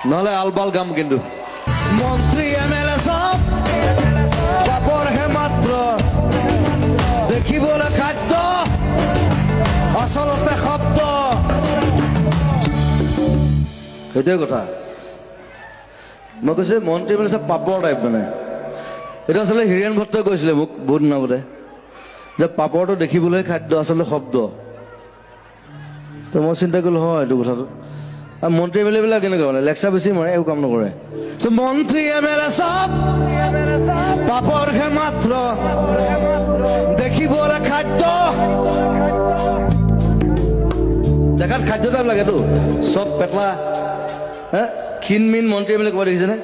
নহলে আলবাল গাম কিন্তু মন্ত্ৰী এমএলএ সব কাপড় হে মাত্ৰ দেখিবলৈ খাদ্য আসলতে শব্দ সেইটোৱে কথা মই কৈছো মন্ত্ৰী মানে চব পাপৰ টাইপ মানে এইটো আচলতে হীৰেণ ভট্টই কৈছিলে মোক বহুত দিনৰ আগতে যে পাপৰটো দেখিবলৈ খাদ্য আচলতে শব্দ তো মই চিন্তা কৰিলো হয় এইটো কথাটো আৰু মন্ত্ৰী এম এল এ বিলাক কেনেকুৱা মানে লেকচাৰ বেছি মাৰে একো কাম নকৰে মন্ত্রী এমএলএ সব কাপড় হে মাত্র দেখিবলৈ খাদ্য দেখাত খাদ্য টাইপ লাগেতো চব পেটলা হে ক্ষীণ মিন মন্ত্ৰী এম এল এ ক'ৰবাত দেখিছেনে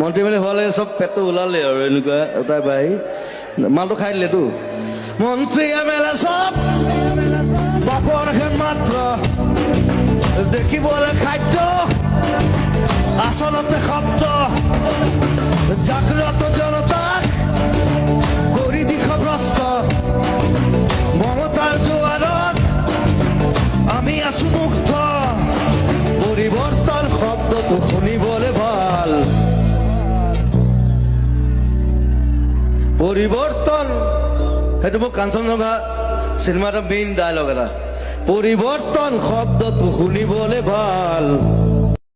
মন্ত্ৰী এম এল এ হোৱালে চব পেটটো ওলালে আৰু এনেকুৱা এটা বাঢ়ি মালটো খাই দিলেতো মন্ত্রী এমএলএ সব কাপড় হে মাত্র দেখিবলৈ খাদ্য আসলতে শব্দ জাগ্রত জনতাক কৰি দিশভ্ৰষ্ট মমতাৰ জোৱাৰত আমি আছো মুগ্ধ পৰিৱৰ্তন শব্দটো শুনিবলৈ ভাল পৰিৱৰ্তন সেইটো মোক কাঞ্চনজংঘা চিনেমা এটা মেইন ডায়লগ এটা পৰিৱৰ্তন শব্দটো শুনিবলৈ ভাল